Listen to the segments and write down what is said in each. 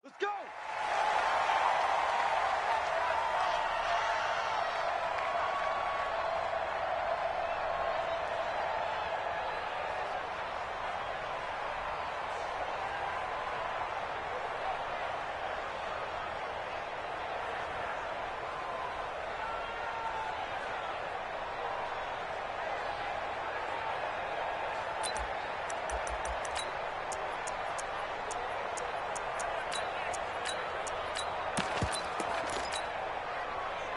Let's go!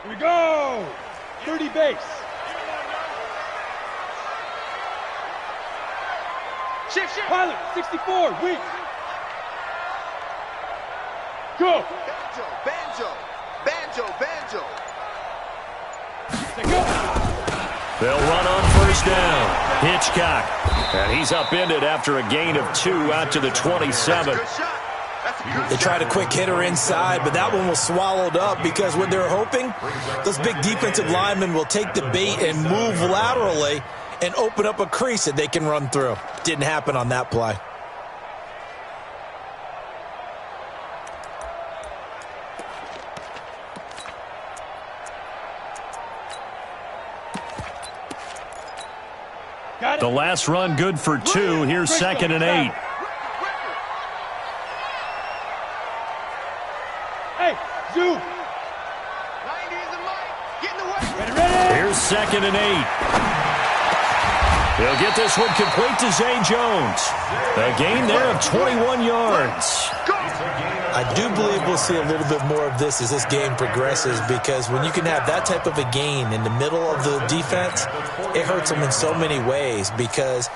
Here we go! 30 base. Shift. Pilot, 64, weak. Go! Banjo. Go! They'll run on first down. Hitchcock. And he's upended after a gain of 2 out to the 27. They tried a quick hitter inside, but that one was swallowed up because what they're hoping, those big defensive linemen will take the bait and move laterally and open up a crease that they can run through. Didn't happen on that play. The last run good for 2. Here's 2nd and 8. Zoom. Here's 2nd and 8. He'll get this one complete to Zay Jones. A gain there of 21 yards. I do believe we'll see a little bit more of this as this game progresses, because when you can have that type of a gain in the middle of the defense, it hurts them in so many ways, because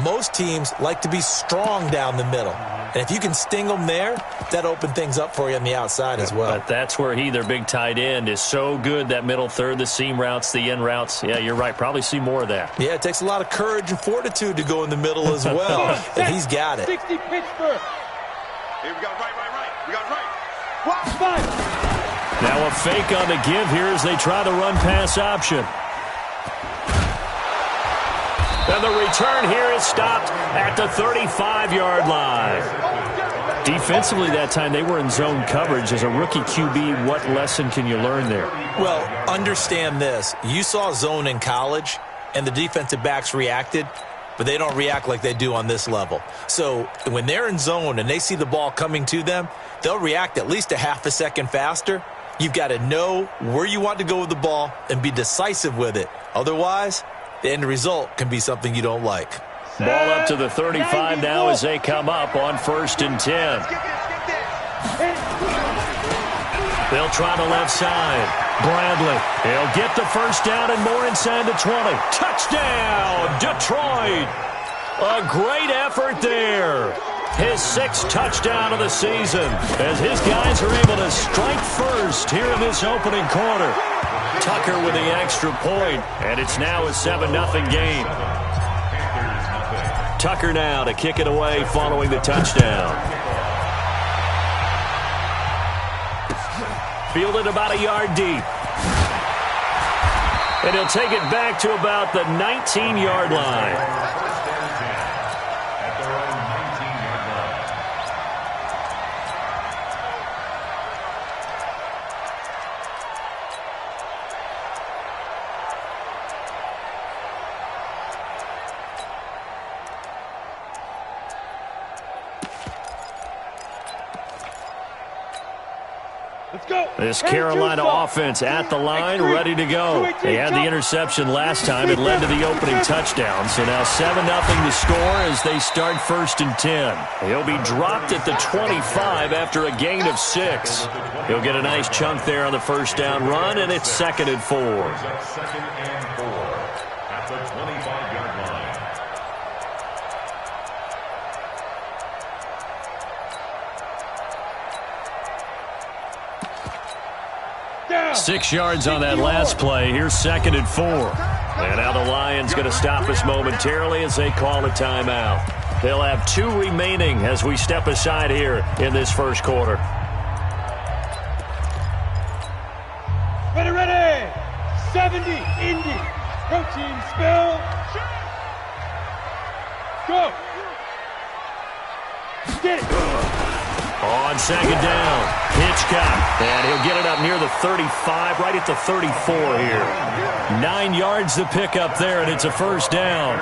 most teams like to be strong down the middle. And if you can sting them there, that opens things up for you on the outside as well. But that's where their big tight end, is so good, that middle third, the seam routes, the in routes. Yeah, you're right. Probably see more of that. Yeah, it takes a lot of courage and fortitude to go in the middle as well. And he's got it. 60 Pittsburgh. Here we got right. We got right. Watch 5. Now a fake on the give here as they try to run pass option. And the return here is stopped at the 35-yard line. Defensively that time, they were in zone coverage. As a rookie QB, what lesson can you learn there? Well, understand this. You saw zone in college, and the defensive backs reacted, but they don't react like they do on this level. So when they're in zone and they see the ball coming to them, they'll react at least a half a second faster. You've got to know where you want to go with the ball and be decisive with it. Otherwise, the end result can be something you don't like. Ball up to the 35 now as they come up on 1st and 10. They'll try the left side. Bradley, he'll get the first down and more inside the 20. Touchdown, Detroit. A great effort there. His 6th touchdown of the season as his guys are able to strike first here in this opening quarter. Tucker with the extra point, and it's now a 7-0 game. Tucker now to kick it away following the touchdown. Fielded about a yard deep. And he'll take it back to about the 19-yard line. This Carolina offense at the line, ready to go. They had the interception last time. It led to the opening touchdown. So now 7-0 to score as they start 1st and 10. He'll be dropped at the 25 after a gain of 6. He'll get a nice chunk there on the first down run, and it's 2nd and 4. At the 25-yard line. 6 yards on that last play. Here's 2nd and 4. And now the Lions going to stop us momentarily as they call a timeout. They'll have 2 remaining as we step aside here in this first quarter. Ready. 70, Indy. Protein spill. Go. Get it. On second down, Hitchcock, and he'll get it up near the 35, right at the 34 here. 9 yards to pick up there, and it's a first down.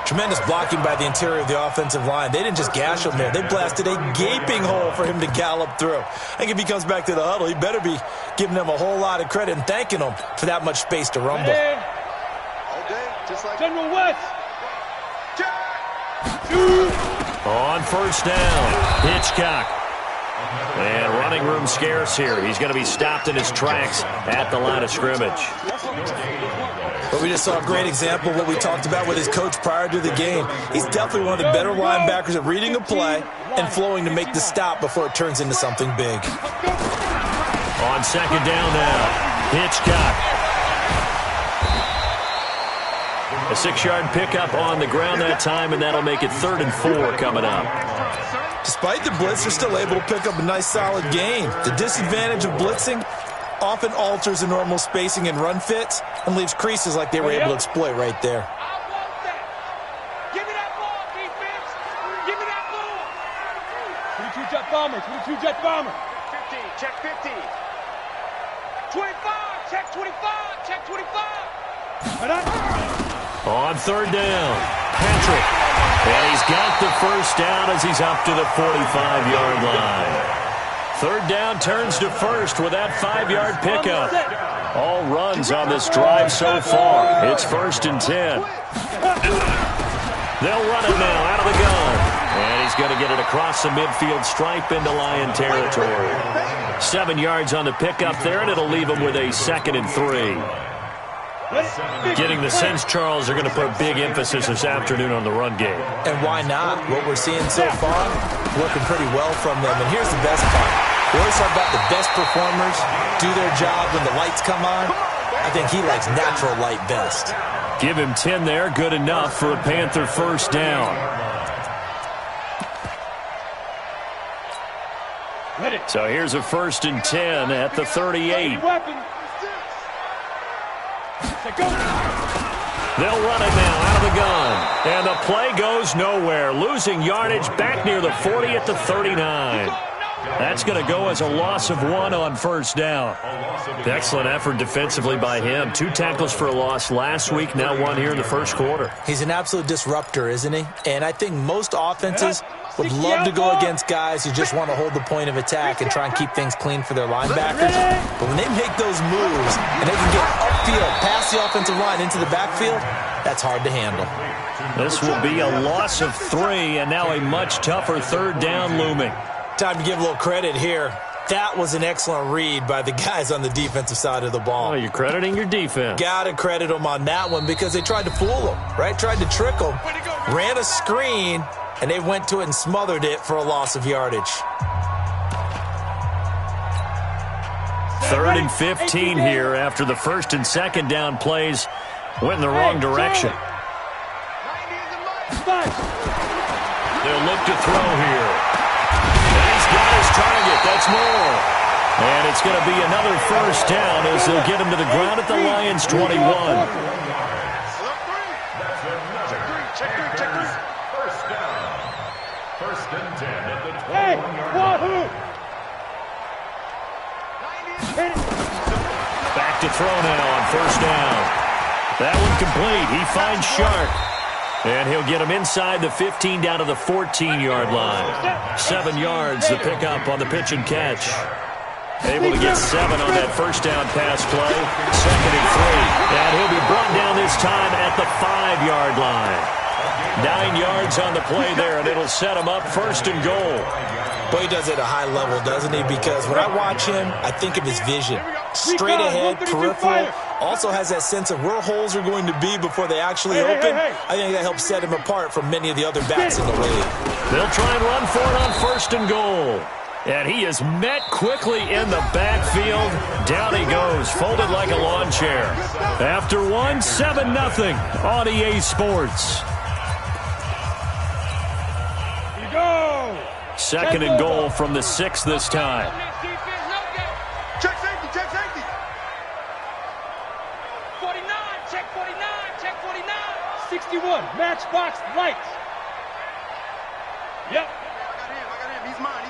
Tremendous blocking by the interior of the offensive line. They didn't just gash him there. They blasted a gaping hole for him to gallop through. I think if he comes back to the huddle, he better be giving them a whole lot of credit and thanking them for that much space to rumble. Just like General West. On first down, Hitchcock. And running room scarce here. He's going to be stopped in his tracks at the line of scrimmage. But we just saw a great example of what we talked about with his coach prior to the game. He's definitely one of the better linebackers at reading a play and flowing to make the stop before it turns into something big. On second down now, Hitchcock. A 6-yard pickup on the ground that time, and that'll make it 3rd and 4 coming up. Despite the blitz, they're still able to pick up a nice, solid gain. The disadvantage of blitzing often alters the normal spacing and run fits and leaves creases like they were able to exploit right there. I want that. Give me that ball, defense. Give me that ball. 22 jet bomber, 22 jet bomber. 15, check 15. 25, check 25, check 25. Right up. On third down, Patrick. And he's got the first down as he's up to the 45-yard line. Third down turns to first with that 5-yard pickup. All runs on this drive so far. It's 1st and 10. They'll run it now out of the gun. And he's going to get it across the midfield stripe into Lion territory. 7 yards on the pickup there, and it'll leave him with a 2nd and 3. Getting the sense, Charles, they're going to put big emphasis this afternoon on the run game. And why not? What we're seeing so far, working pretty well from them. And here's the best part. We always talk about the best performers do their job when the lights come on. I think he likes natural light best. Give him 10 there, good enough for a Panther first down. So here's a 1st and 10 at the 38. They'll run it now out of the gun. And the play goes nowhere. Losing yardage back near the 40 at the 39. That's going to go as a loss of 1 on first down. Excellent effort defensively by him. 2 tackles for a loss last week, now 1 here in the first quarter. He's an absolute disruptor, isn't he? And I think most offenses would love to go against guys who just want to hold the point of attack and try and keep things clean for their linebackers. But when they make those moves and they can get upfield, past the offensive line into the backfield, that's hard to handle. This will be a loss of 3, and now a much tougher 3rd down looming. Time to give a little credit here. That was an excellent read by the guys on the defensive side of the ball. Oh, you're crediting your defense. Got to credit them on that one because they tried to fool him, right? Tried to trick him. Ran a screen, and they went to it and smothered it for a loss of yardage. 3rd and 15 here after the 1st and 2nd down plays went in the wrong direction. They'll look to throw here. And he's got his target. That's more. And it's going to be another first down as they'll get him to the ground at the Lions' 21. Check three. First down. 1st and 10 at the 21-yard Hey, Wahoo! Back to throw now on first down. That one complete. He finds Sharp. And he'll get him inside the 15 down to the 14-yard line. 7 yards the pickup on the pitch and catch. Able to get 7 on that first down pass play. 2nd and 3. And he'll be brought down this time at the 5-yard line. 9 yards on the play there, and it'll set him up 1st and goal. Boy, he does it at a high level, doesn't he? Because when I watch him, I think of his vision. Straight ahead, peripheral. Also has that sense of where holes are going to be before they actually open. I think that helps set him apart from many of the other backs in the league. They'll try and run for it on 1st and goal. And he is met quickly in the backfield. Down he goes, folded like a lawn chair. After 1, 7-0 on EA Sports. 2nd and goal from the 6 this time. Check safety. 49, check 49. 61, matchbox lights. Yep. I got him. He's mine.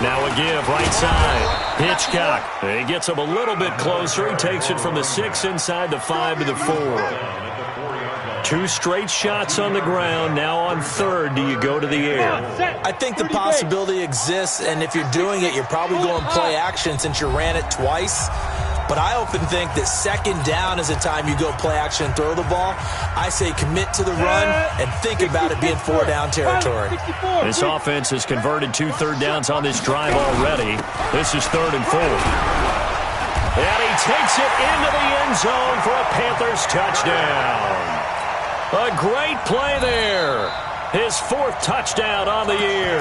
Now a give, right side. Hitchcock. He gets him a little bit closer. He takes it from the 6 inside the 5 to the 4. 2 straight shots on the ground. Now on third, do you go to the air? I think the possibility exists, and if you're doing it, you're probably going play action since you ran it twice. But I often think that second down is the time you go play action and throw the ball. I say commit to the run and think about it being 4-down territory. This offense has converted 2 third downs on this drive already. This is 3rd and 4. And he takes it into the end zone for a Panthers touchdown. A great play there. His 4th touchdown on the year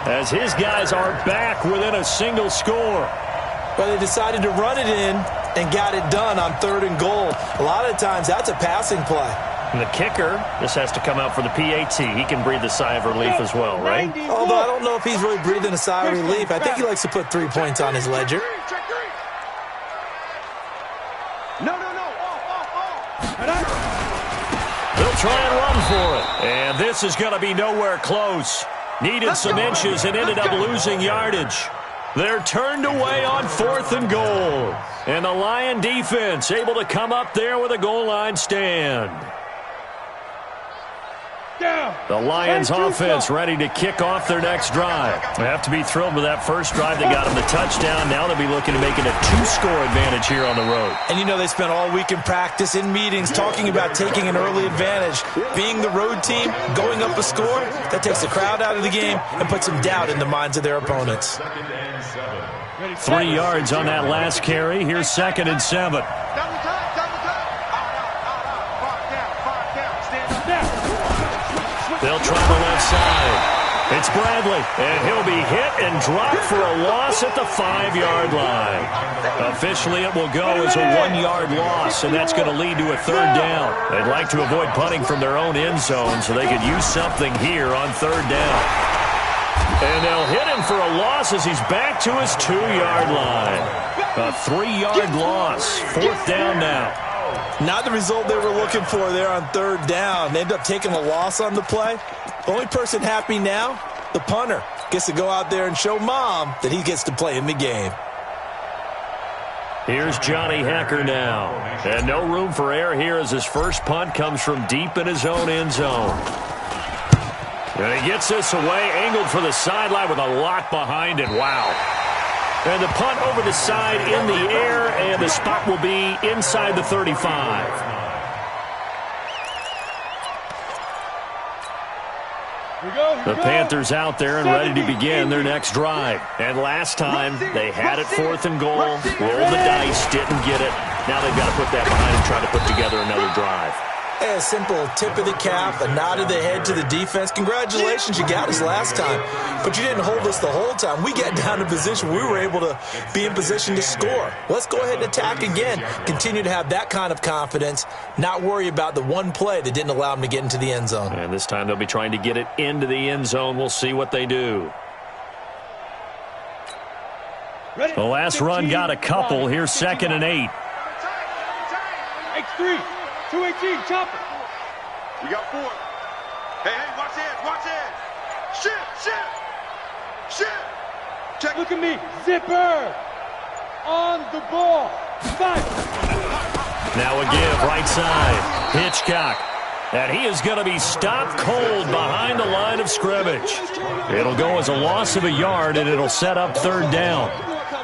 as his guys are back within a single score. But they decided to run it in and got it done on 3rd and goal. A lot of times that's a passing play. And the kicker, this has to come out for the PAT. He can breathe a sigh of relief as well, right? Although I don't know if he's really breathing a sigh of relief. I think he likes to put 3 points on his ledger. No. They'll try and run for it. And this is going to be nowhere close. Needed some inches and ended up losing yardage. They're turned away on 4th and goal. And the Lion defense able to come up there with a goal line stand. The Lions offense ready to kick off their next drive. They have to be thrilled with that first drive that got them the touchdown. Now they'll be looking to make it a 2-score advantage here on the road. And you know they spent all week in practice, in meetings, talking about taking an early advantage. Being the road team, going up a score, that takes the crowd out of the game and puts some doubt in the minds of their opponents. 3 yards on that last carry. Here's 2nd and 7. They'll try the left side. It's Bradley, and he'll be hit and dropped for a loss at the 5-yard line. Officially, it will go as a 1-yard loss, and that's going to lead to a 3rd down. They'd like to avoid punting from their own end zone so they could use something here on 3rd down. And they'll hit him for a loss as he's back to his 2-yard line. A 3-yard loss. 4th down now. Not the result they were looking for there on 3rd down. They ended up taking a loss on the play. The only person happy now, the punter, gets to go out there and show mom that he gets to play in the game. Here's Johnny Hacker now. And no room for error here as his first punt comes from deep in his own end zone. And he gets this away, angled for the sideline with a lot behind it. Wow. And the punt over the side in the air, and the spot will be inside the 35. The Panthers out there and ready to begin their next drive. And last time, they had it 4th and goal, rolled the dice, didn't get it. Now they've got to put that behind and try to put together another drive. A simple tip of the cap, a nod of the head to the defense. Congratulations, you got us last time. But you didn't hold us the whole time. We got down to position. We were able to be in position to score. Let's go ahead and attack again. Continue to have that kind of confidence, not worry about the one play that didn't allow them to get into the end zone. And this time they'll be trying to get it into the end zone. We'll see what they do. The last run got a couple. Here's 2nd and 8. X3. 218, chopper. We got 4. Hey, watch it. Shit. Check. Look at me. Zipper. On the ball. 5. Now a give, right side. Hitchcock. And he is going to be stopped cold behind the line of scrimmage. It'll go as a loss of a yard, and it'll set up 3rd down.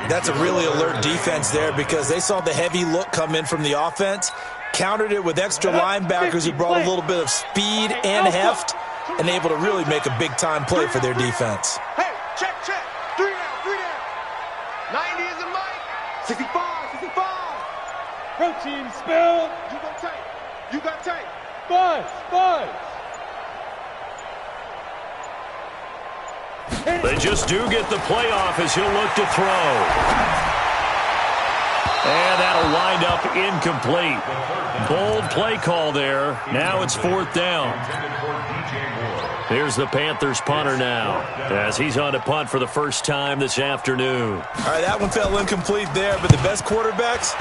That's a really alert defense there because they saw the heavy look come in from the offense, countered it with extra linebackers who brought a little bit of speed and heft, and able to really make a big-time play for their defense. Hey, check. 3 down. 90 is a mic. 65. Protein spill. You got tape. Buzz. They just do get the playoff as he'll look to throw. And that'll wind up incomplete. Bold play call there. Now it's 4th down. Here's the Panthers punter now as he's on to punt for the first time this afternoon. All right, that one fell incomplete there, but the best quarterbacks,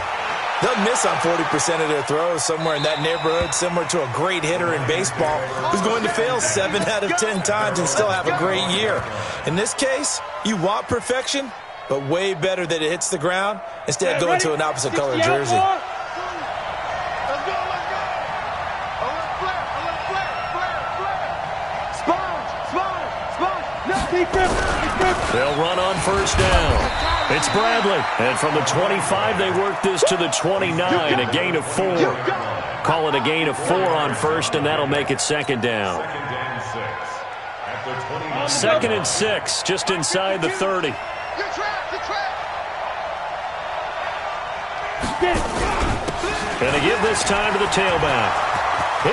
They'll miss on 40% of their throws, somewhere in that neighborhood, similar to a great hitter in baseball who's going to fail 7 out of 10 times and still have a great year. In this case, you want perfection, but way better that it hits the ground instead of going to an opposite color jersey. Let's go. A little flare. Sponge. They'll run on first down. It's Bradley. And from the 25, they work this to the 29, a gain of 4. Call it a gain of 4 on first, and that'll make it second down. Second and 6, just inside the 30. Good trap. And they give this time to the tailback.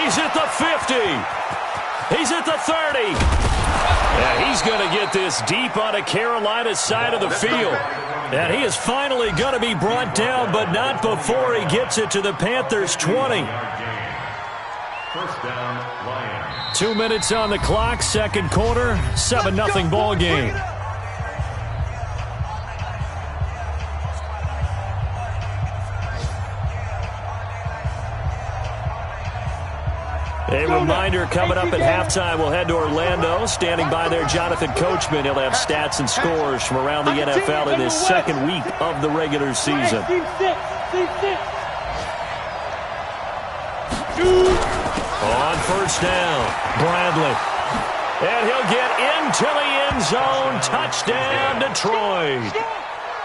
He's at the 50. He's at the 30. And he's going to get this deep on a Carolina side of the field. And he is finally going to be brought down, but not before he gets it to the Panthers' 20. First down, Lions. 2 minutes on the clock, second quarter, 7-0 ball game. A reminder, coming up at halftime, we'll head to Orlando. Standing by there, Jonathan Coachman. He'll have stats and scores from around the NFL in his second week of the regular season. On first down, Bradley. And he'll get into the end zone. Touchdown, Detroit.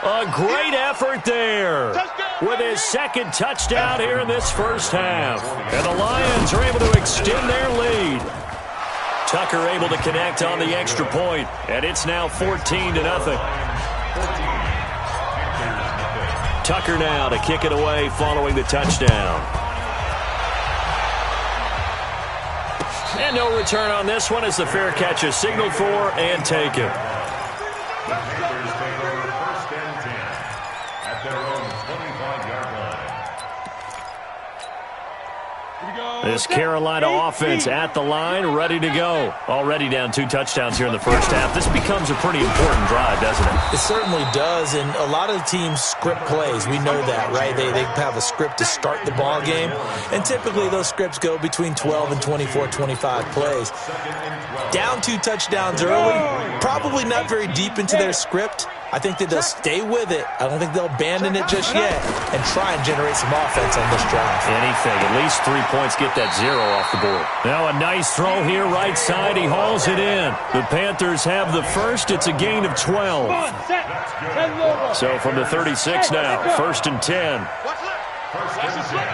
A great effort there with his second touchdown here in this first half. And the Lions are able to extend their lead. Tucker able to connect on the extra point, and it's now 14-0. Tucker now to kick it away following the touchdown. And no return on this one as the fair catch is signaled for and taken. This Carolina offense at the line, ready to go. Already down 2 touchdowns here in the first half. This becomes a pretty important drive, doesn't it? It certainly does, and a lot of teams script plays. We know that, right? They have a script to start the ball game, and typically those scripts go between 12 and 24, 25 plays. Down 2 touchdowns early, probably not very deep into their script. I think that they'll stay with it. I don't think they'll abandon it just yet and try and generate some offense on this drive. Anything. At least 3 points, get that 0 off the board. Now a nice throw here, right side. He hauls it in. The Panthers have the first. It's a gain of 12. So from the 36 now, first and 10. Watch the slip.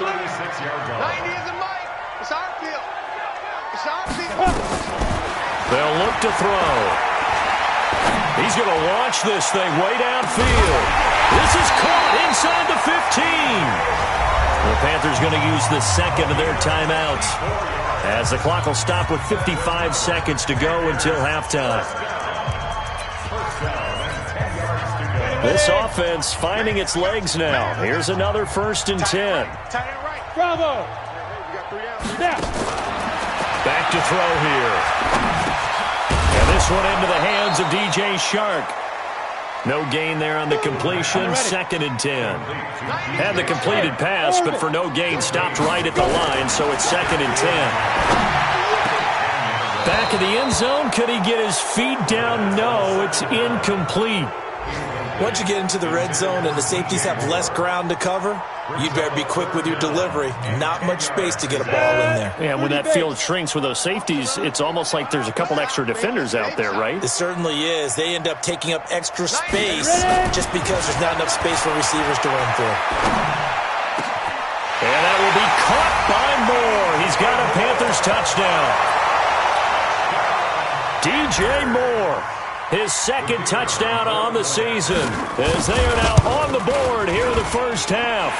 36-yard line. 90 is a mic. It's our field. They'll look to throw. He's going to launch this thing way downfield. This is caught inside the 15. The Panthers going to use the second of their timeouts as the clock will stop with 55 seconds to go until halftime. This offense finding its legs now. Here's another first and 10. Bravo. Back to throw here. And this one into the hands of DJ Shark. No gain there on the completion. Second and 10. Had the completed pass, but for no gain, stopped right at the line, so it's second and 10. Back of the end zone. Could he get his feet down? No, it's incomplete. Once you get into the red zone and the safeties have less ground to cover, you'd better be quick with your delivery. Not much space to get a ball in there. Yeah, when that field shrinks with those safeties, it's almost like there's a couple extra defenders out there, right? It certainly is. They end up taking up extra space just because there's not enough space for receivers to run through. And that will be caught by Moore. He's got a Panthers touchdown. DJ Moore. His second touchdown on the season as they are now on the board here in the first half.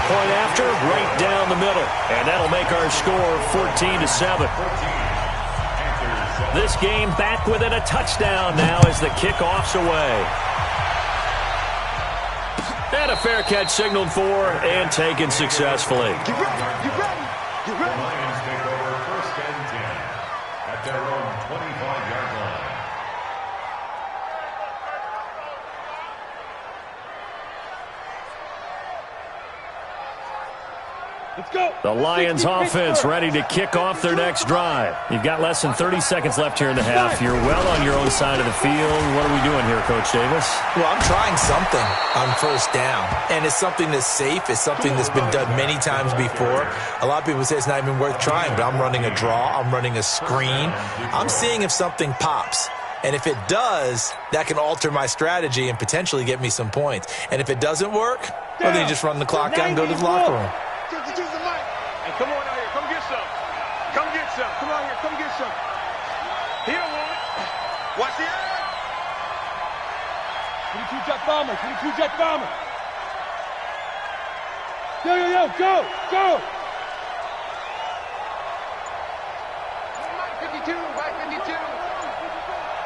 Point after, right down the middle. And that'll make our score 14-7. This game back within a touchdown now as the kickoff's away. And a fair catch signaled for and taken successfully. Get ready. The Lions take over first and 10 at their own 25-yard line. Let's go. The Lions offense ready to kick off their next drive. You've got less than 30 seconds left here in the half. You're well on your own side of the field. What are we doing here, Coach Davis? Well, I'm trying something on first down, and it's something that's safe. It's something that's been done many times before. A lot of people say it's not even worth trying, but I'm running a draw. I'm running a screen. I'm seeing if something pops. And if it does, that can alter my strategy and potentially get me some points. And if it doesn't work, well, then you just run the clock out and go to the locker room. Hey, come on out here. Come get some. Come get some. Come out here. Come get some. He don't want it. Watch the air. 22 jet bomber. 22 jet bomber. Yo, yo, yo. Go. Go. 52, 52.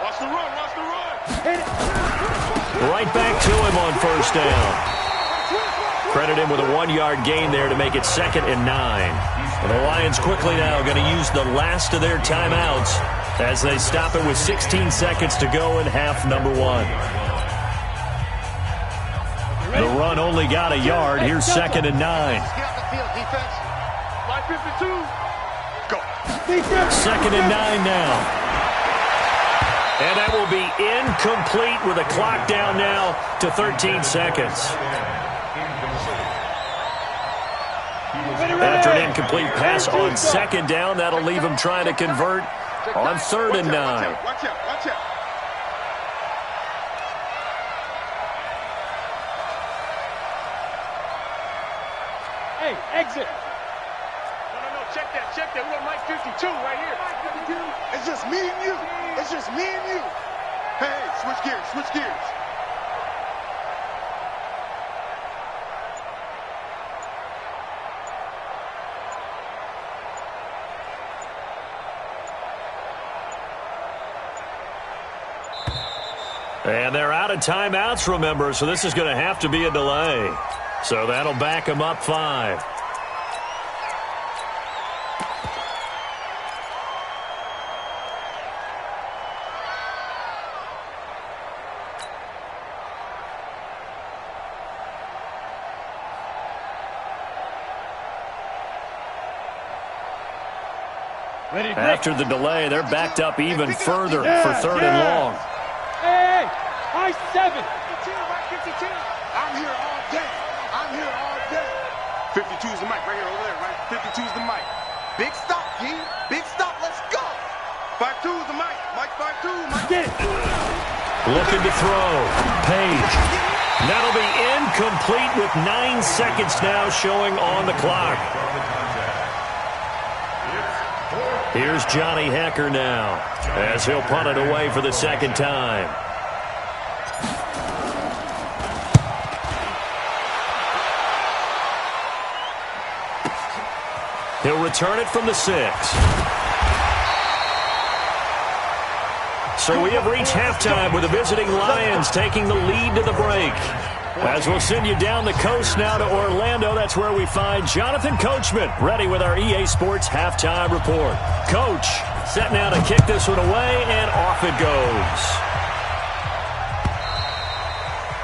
Watch the run. Watch the run. Right back to him on first down. Credit him with a 1-yard gain there to make it 2nd and 9. And the Lions quickly now going to use the last of their timeouts as they stop it with 16 seconds to go in half number 1. The run only got a yard. Here's 2nd and 9. Get off the field, defense. My 52. Go. 2nd and 9 now. And that will be incomplete with a clock down now to 13 seconds. After an incomplete pass on 2nd down, that'll leave him trying to convert on 3rd and 9. Watch out, watch out. Hey, exit. No. Check that. We're on Mike 52 right here. It's just me and you. It's just me and you. Hey, switch gears. And they're out of timeouts, remember, so this is going to have to be a delay. So that'll back them up 5. After the delay, they're backed up even further for 3rd and long. Hey, I 7. 52. I'm here all day. 52's the mic right here over there, right? 52's the mic. Big stop, G. Big stop. Let's go. 52's the mic. Mike 52. Mike. Get it. Looking to throw. Page. That'll be incomplete with 9 seconds now showing on the clock. Here's Johnny Hacker now as he'll punt it away for the 2nd time. He'll return it from the 6. So we have reached halftime with the visiting Lions taking the lead to the break. As we'll send you down the coast now to Orlando, that's where we find Jonathan Coachman ready with our EA Sports Halftime Report. Coach, set now to kick this one away, and off it goes.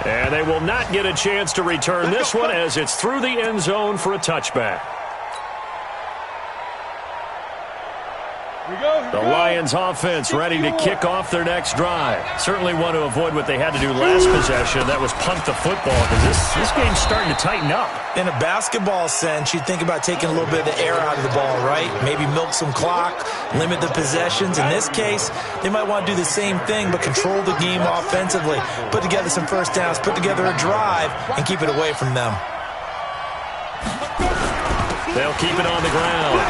And they will not get a chance to return this one as it's through the end zone for a touchback. The Lions offense ready to kick off their next drive. Certainly want to avoid what they had to do last possession. That was punt the football because this game's starting to tighten up. In a basketball sense, you think about taking a little bit of the air out of the ball, right? Maybe milk some clock, limit the possessions. In this case, they might want to do the same thing but control the game offensively. Put together some first downs, put together a drive, and keep it away from them. They'll keep it on the ground.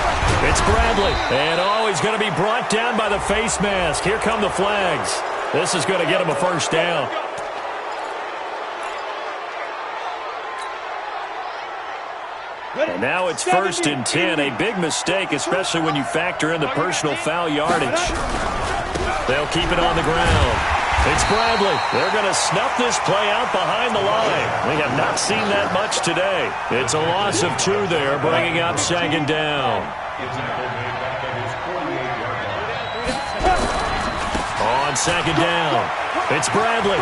It's Bradley. And he's going to be brought down by the face mask. Here come the flags. This is going to get him a first down. And now it's 1st and 10. A big mistake, especially when you factor in the personal foul yardage. They'll keep it on the ground. It's Bradley. They're going to snuff this play out behind the line. We have not seen that much today. It's a loss of 2 there, bringing up 2nd down. On 2nd down, it's Bradley.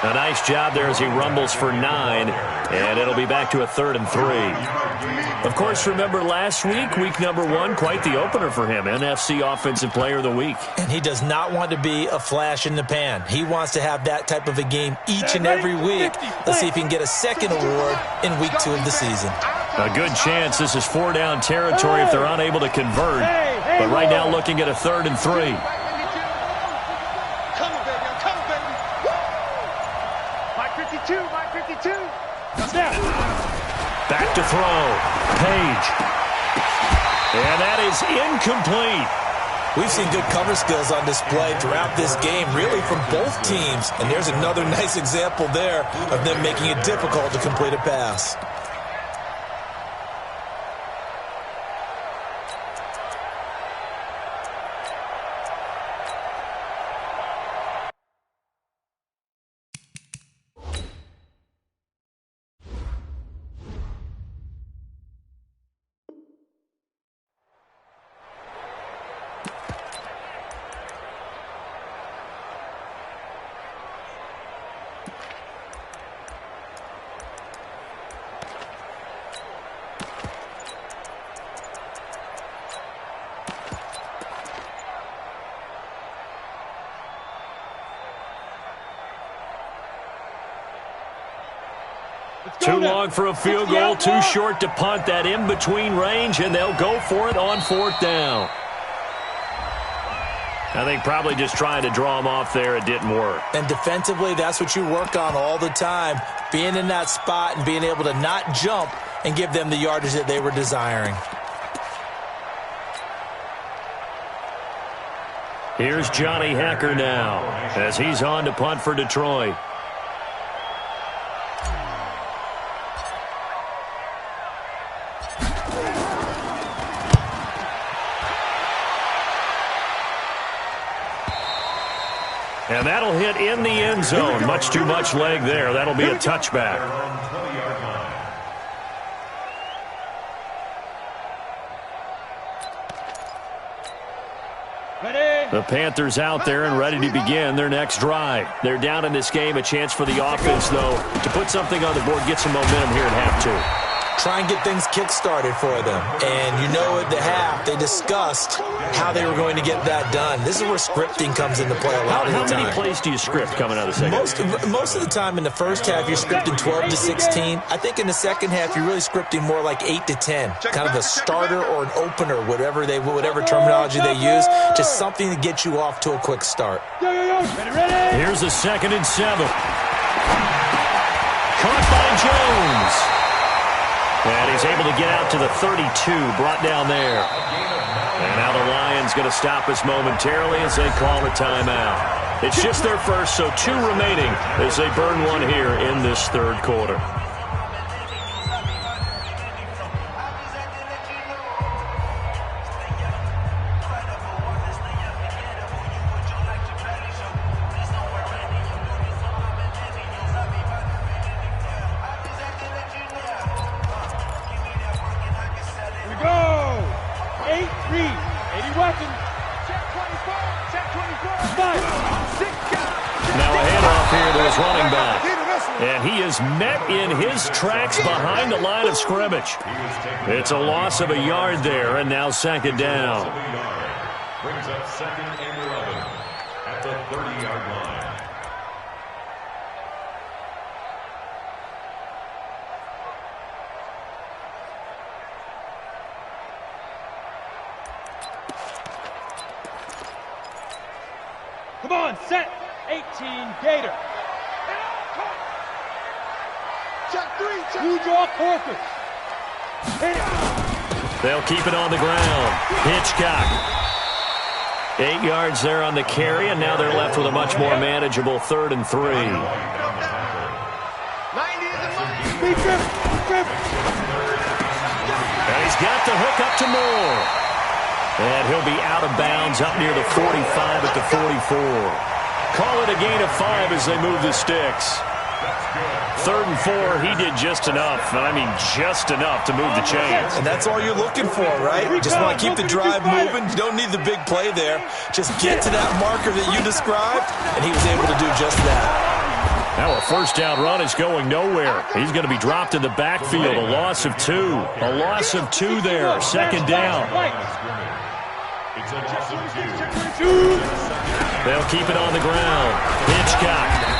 A nice job there as he rumbles for 9, and it'll be back to a 3rd and 3. Of course, remember last week, week number 1, quite the opener for him, NFC Offensive Player of the Week. And he does not want to be a flash in the pan. He wants to have that type of a game each and every week. Let's see if he can get a second award in week 2 of the season. A good chance this is 4-down territory if they're unable to convert, but right now looking at a 3rd and 3. Back to throw. Page. And that is incomplete. We've seen good cover skills on display throughout this game, really from both teams. And there's another nice example there of them making it difficult to complete a pass. Too long for a field goal, too short to punt. That in-between range, and they'll go for it on 4th down. I think probably just trying to draw him off there, it didn't work. And defensively, that's what you work on all the time, being in that spot and being able to not jump and give them the yardage that they were desiring. Here's Johnny Hacker now as he's on to punt for Detroit. And that'll hit in the end zone. Much too much leg there. That'll be a touchback. The Panthers out there and ready to begin their next drive. They're down in this game. A chance for the offense, though, to put something on the board, get some momentum here at half 2. Try and get things kick-started for them. And you know at the half, they discussed how they were going to get that done. This is where scripting comes into play a lot of the time. How many plays do you script coming out of the second? Most of the time in the first half, you're scripting 12 to 16. I think in the second half, you're really scripting more like 8 to 10. Kind of a starter or an opener, whatever terminology they use. Just something to get you off to a quick start. Here's a 2nd and 7. Caught by Jones. And he's able to get out to the 32, brought down there. And now the Lions going to stop us momentarily as they call a timeout. It's just their first, so 2 remaining as they burn one here in this 3rd quarter. Running back. And he is met in his tracks behind the line of scrimmage. It's a loss of a yard there, and now 2nd down. Brings up 2nd and 11 at the 30-yard line. Come on, set. 18, Gator. They'll keep it on the ground. Hitchcock. 8 yards there on the carry, and now they're left with a much more manageable 3rd and 3. And he's got the hook up to Moore. And he'll be out of bounds up near the 45 at the 44. Call it a gain of 5 as they move the sticks. 3rd and 4, he did just enough. I mean, just enough to move the chains. And that's all you're looking for, right? Just want to keep the drive moving. You don't need the big play there. Just get to that marker that you described, and he was able to do just that. Now a first down run is going nowhere. He's going to be dropped in the backfield. A loss of 2. A loss of 2 there. Second down. It's a loss of 2. They'll keep it on the ground. Hitchcock.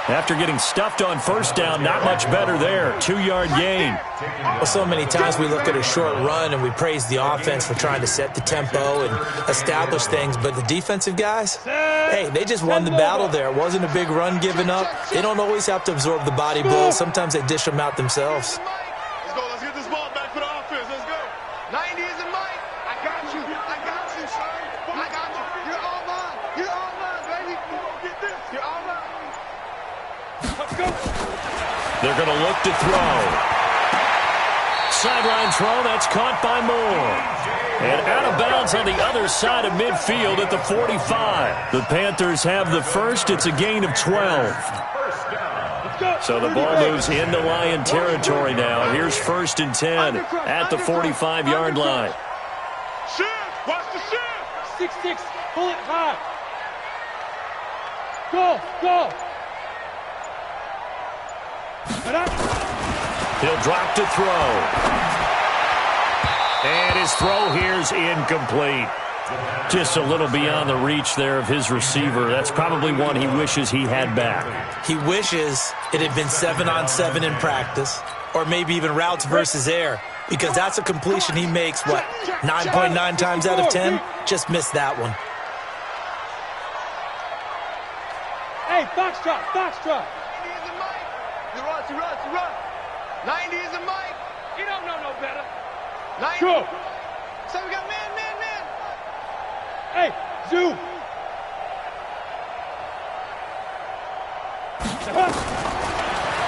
After getting stuffed on first down, not much better there. 2-yard gain. Well, so many times we look at a short run and we praise the offense for trying to set the tempo and establish things, but the defensive guys, hey, they just won the battle there. It wasn't a big run given up. They don't always have to absorb the body blows. Sometimes they dish them out themselves. Let's go. Let's get this ball back for the offense. Let's go. 90 is a Mike. I got you. I got you, son. I got you. You're all mine. You're all mine, baby. Get this. You're all mine. Let's go. They're going to look to throw. Sideline throw, that's caught by Moore. And out of bounds on the other side of midfield at the 45. The Panthers have the first. It's a gain of 12. So the ball moves into Lion territory now. Here's 1st and 10 at the 45-yard line. Shift. Watch the shift. 6-6. Pull it high. Go. Go. He'll drop to throw. And his throw here's incomplete. Just a little beyond the reach there of his receiver. That's probably one he wishes he had back. He wishes it had been 7-on-7 in practice, or maybe even routes versus air, because that's a completion he makes, 9.9 times out of 10? Just missed that one. Hey, foxtrot, foxtrot. 90 is a Mike. You run. 90 is a Mike. You don't know no better. 90. Go. So we got man. Hey, Zoo.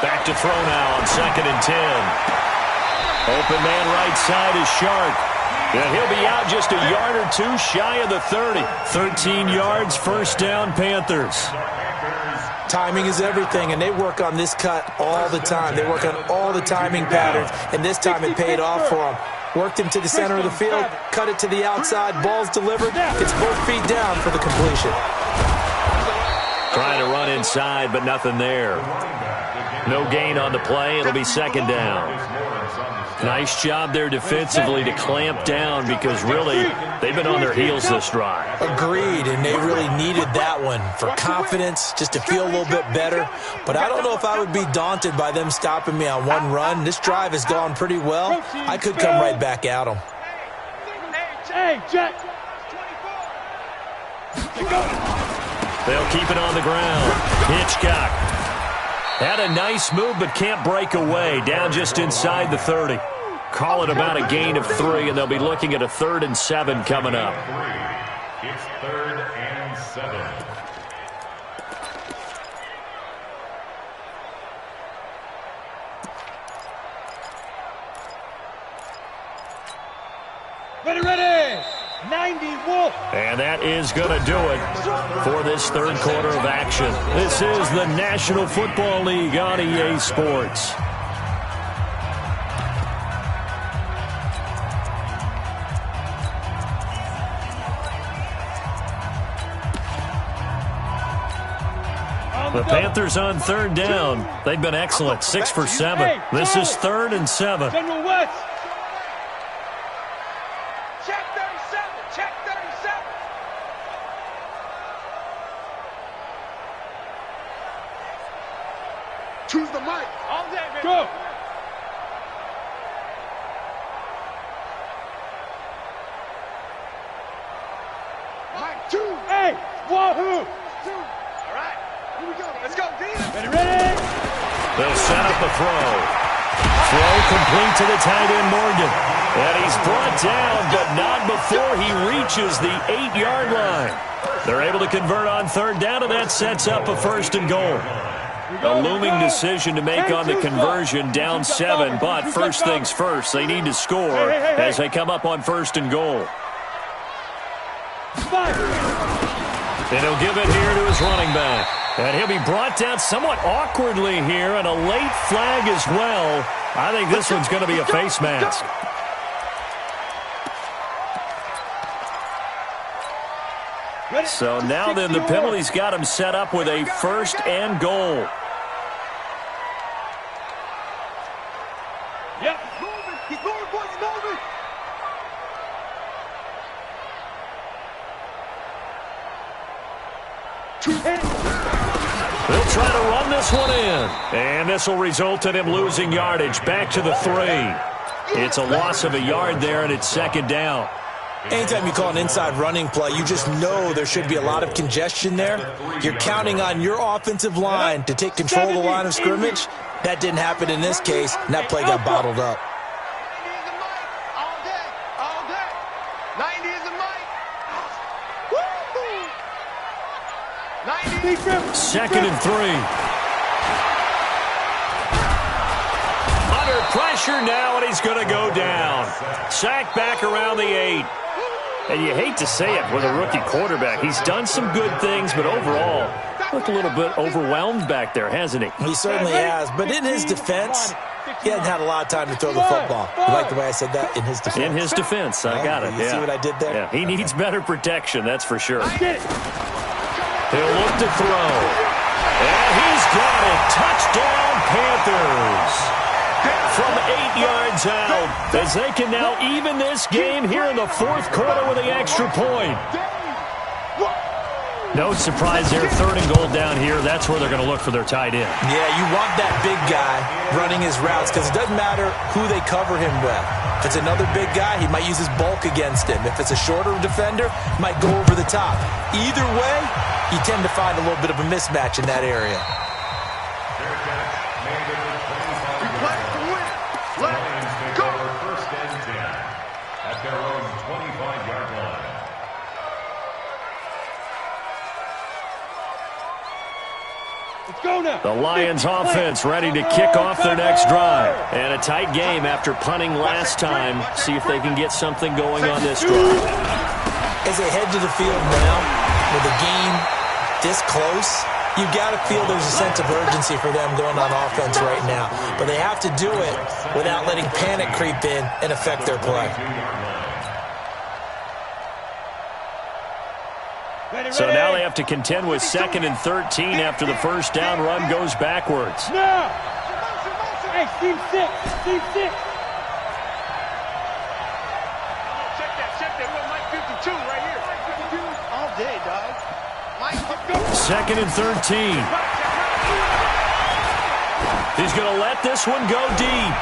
Back to throw now on 2nd and 10. Open man right side is Shark. And he'll be out just a yard or 2 shy of the 30. 13 yards, first down, Panthers. Timing is everything, and they work on this cut all the time. They work on all the timing patterns, and this time it paid off for them. Worked him to the center of the field, cut it to the outside, ball's delivered. It's both feet down for the completion. Trying to run inside, but nothing there. No gain on the play. It'll be 2nd down. Nice job there defensively to clamp down because really they've been on their heels this drive. Agreed, and they really needed that one for confidence, just to feel a little bit better. But I don't know if I would be daunted by them stopping me on one run. This drive has gone pretty well. I could come right back at them. Hey, Jack. They'll keep it on the ground. Hitchcock had a nice move but can't break away. Down just inside the 30. Call it about a gain of 3, and they'll be looking at a 3rd and 7 coming up. It's 3rd and 7. Ready. 90 Wolf. And that is going to do it for this 3rd quarter of action. This is the National Football League on EA Sports. The Panthers on 3rd down. They've been excellent, 6 for 7. This is 3rd and 7. General West. Check 37. Check 37. Choose the mic. All day, man. Go. Mike 2. Hey, Wahoo. 2. All right. Here we go. Let's go, D. Ready. They'll set up the throw. Throw complete to the tight end, Morgan. And he's brought down, but not before he reaches the 8-yard line. They're able to convert on 3rd down, and that sets up a 1st and goal. A looming decision to make on the conversion, down 7, but first things first, they need to score as they come up on 1st and goal. And he'll give it here to his running back. And he'll be brought down somewhat awkwardly here, and a late flag as well. I think this one's going to be a face mask. So now then the penalty's got him set up with a 1st and goal. Yep. He's moving, boys, he's moving. They'll try to run this one in. And this will result in him losing yardage. Back to the 3. It's a loss of a yard there, and it's 2nd down. Anytime you call an inside running play, you just know there should be a lot of congestion there. You're counting on your offensive line to take control of the line of scrimmage. That didn't happen in this case, and that play got bottled up. 90 is the mic. Woo! 90. 2nd and 3. Under pressure now, and he's going to go down. Sacked back around the 8. And you hate to say it with a rookie quarterback. He's done some good things, but overall, looked a little bit overwhelmed back there, hasn't he? He certainly has. But in his defense, he hasn't had a lot of time to throw the football. You like the way I said that? In his defense. In his defense, I got it. You see what I did there? Yeah, he needs better protection, that's for sure. He'll look to throw. And he's got it. Touchdown, Panthers. From 8 yards out, as they can now even this game here in the 4th quarter with the extra point. No surprise there, 3rd and goal down here. That's where they're going to look for their tight end. Yeah, you want that big guy running his routes because it doesn't matter who they cover him with. If it's another big guy, he might use his bulk against him. If it's a shorter defender, he might go over the top. Either way, you tend to find a little bit of a mismatch in that area. The Lions offense ready to kick off their next drive. And a tight game after punting last time. See if they can get something going on this drive. As they head to the field now, with the game this close, you've got to feel there's a sense of urgency for them going on offense right now. But they have to do it without letting panic creep in and affect their play. So now they have to contend with 2nd and 13 after the first down run goes backwards. Now! Hey, team 6. Team 6. Check that. We're Mike 52 right here. Mike 52 all day, dog. Mike, 2nd and 13. He's going to let this one go deep.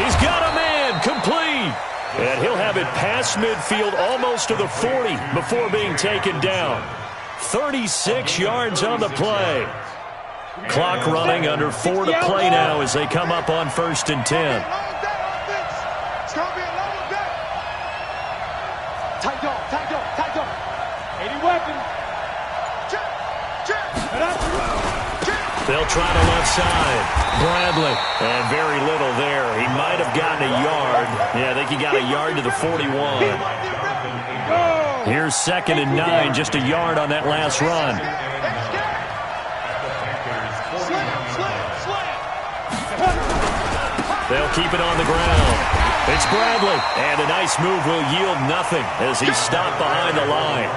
He's got a man complete. And he'll have it past midfield almost to the 40 before being taken down. 36 yards on the play. Clock running, under 4 to play now as they come up on 1st and 10. Tight dog. 80 weapons. They'll try to left side. Bradley. And very little there. He might have gotten a yard. Yeah, I think he got a yard to the 41. Here's 2nd and 9. Just a yard on that last run. They'll keep it on the ground. It's Bradley. And a nice move will yield nothing as he's stopped behind the line.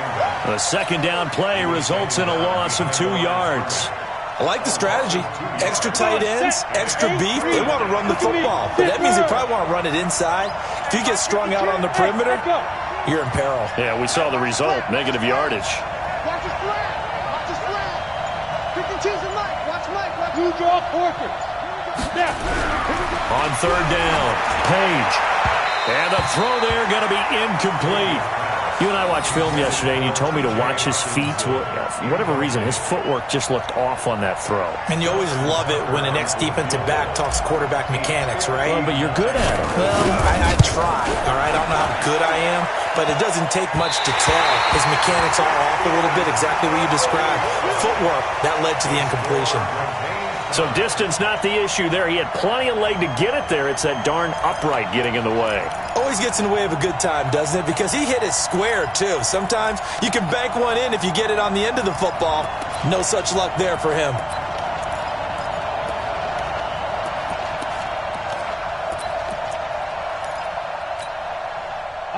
A 2nd down play results in a loss of 2 yards. I like the strategy. Extra tight ends, extra beef. They want to run the football. But that means they probably want to run it inside. If you get strung out on the perimeter, you're in peril. Yeah, we saw the result. Negative yardage. Watch his flat. Watch his flat. 52's the mic. Watch Mike. Watch Two draw portraits. On 3rd down, Page. And the throw there going to be incomplete. You and I watched film yesterday, and you told me to watch his feet. For whatever reason, his footwork just looked off on that throw. And you always love it when an ex-defensive back talks quarterback mechanics, right? Well, but you're good at it. Well, I try, all right? I don't know how good I am, but it doesn't take much to tell. His mechanics are off a little bit, exactly what you described. Footwork, that led to the incompletion. So distance not the issue there. He had plenty of leg to get it there. It's that darn upright getting in the way. Always gets in the way of a good time, doesn't it? Because he hit it square, too. Sometimes you can bank one in if you get it on the end of the football. No such luck there for him.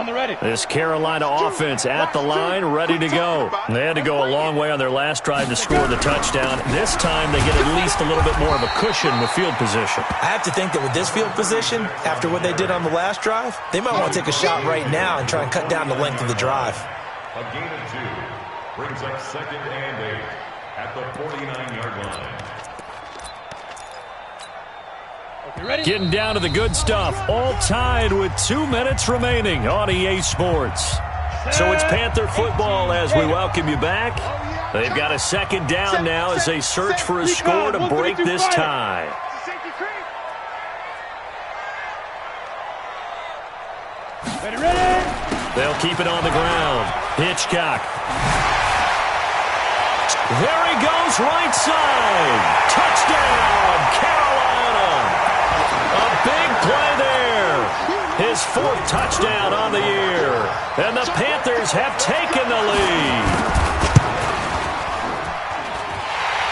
on the ready. This Carolina offense at the line, ready to go. They had to go a long way on their last drive to score the touchdown. This time they get at least a little bit more of a cushion with field position. I have to think that with this field position, after what they did on the last drive, they might want to take a shot right now and try and cut down the length of the drive. A gain of 2 brings up 2nd and 8 at the 49-yard line. Ready? Getting down to the good stuff. All tied with 2 minutes remaining on EA Sports. So it's Panther football as we welcome you back. They've got a 2nd down now as they search for a score to break this tie. Ready? They'll keep it on the ground. Hitchcock. There he goes, right side. Touchdown, Carolina. A big play there. His 4th touchdown on the year. And the Panthers have taken the lead.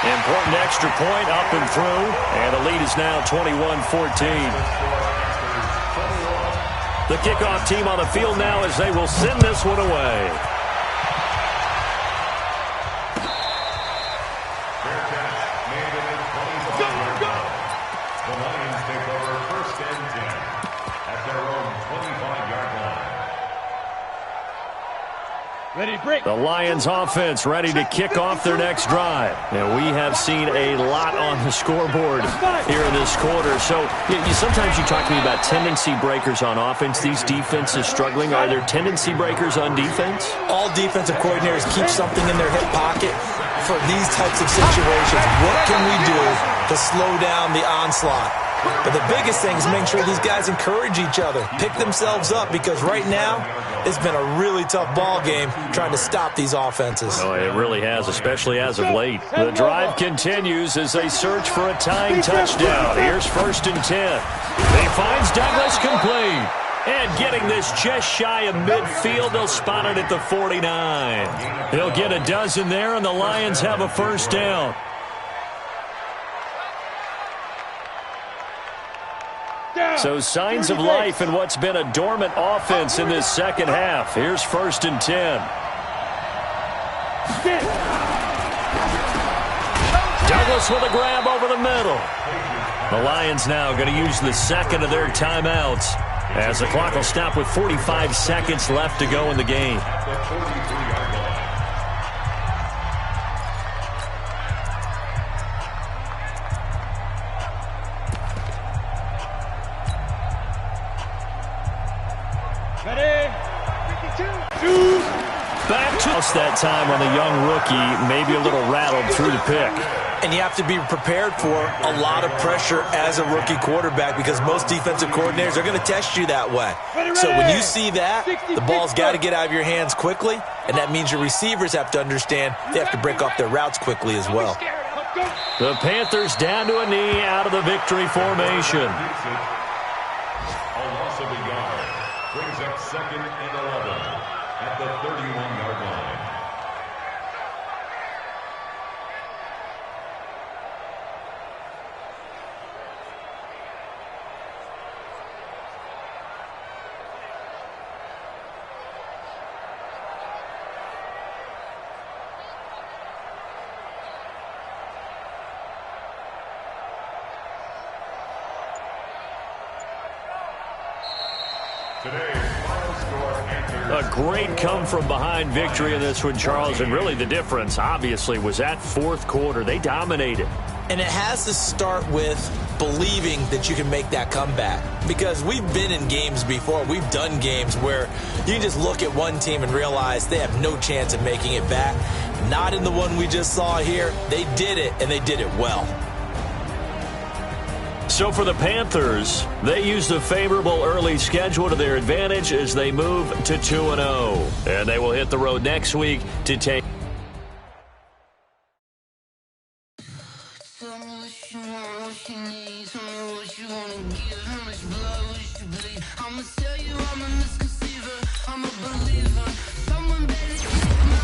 Important extra point up and through. And the lead is now 21-14. The kickoff team on the field now as they will send this one away. The Lions take over 1st and 10 at their own 25-yard line. Ready, break. The Lions offense ready to kick off their next drive. And we have seen a lot on the scoreboard here in this quarter. So sometimes you talk to me about tendency breakers on offense. These defenses struggling. Are there tendency breakers on defense? All defensive coordinators keep something in their hip pocket for these types of situations. What can we do to slow down the onslaught? But the biggest thing is making sure these guys encourage each other, pick themselves up, because right now it's been a really tough ball game trying to stop these offenses. Oh, it really has, especially as of late. The drive continues as they search for a tying touchdown. Here's 1st and 10. He finds Douglas complete. And getting this just shy of midfield, they'll spot it at the 49. He'll get a dozen there, and the Lions have a 1st down. So signs of life in what's been a dormant offense in this 2nd half. Here's 1st and 10. Douglas with a grab over the middle. The Lions now going to use the 2nd of their timeouts as the clock will stop with 45 seconds left to go in the game. Ready? 52. Back to us that time on the young rookie, maybe a little rattled through the pick. And you have to be prepared for a lot of pressure as a rookie quarterback, because most defensive coordinators are going to test you that way. So when you see that, the ball's got to get out of your hands quickly, and that means your receivers have to understand they have to break off their routes quickly as well. The Panthers down to a knee out of the victory formation. A loss of a yard brings up 2nd and 11 at the 31-yard line. A great come-from-behind victory in this one, Charles, and really the difference, obviously, was that 4th quarter. They dominated. And it has to start with believing that you can make that comeback, because we've been in games before. We've done games where you can just look at one team and realize they have no chance of making it back. Not in the one we just saw here. They did it, and they did it well. So for the Panthers, they used a favorable early schedule to their advantage as they move to 2-0. And they will hit the road next week to take... I'ma tell you I'm a misconceiver, I'm a believer. Someone better take my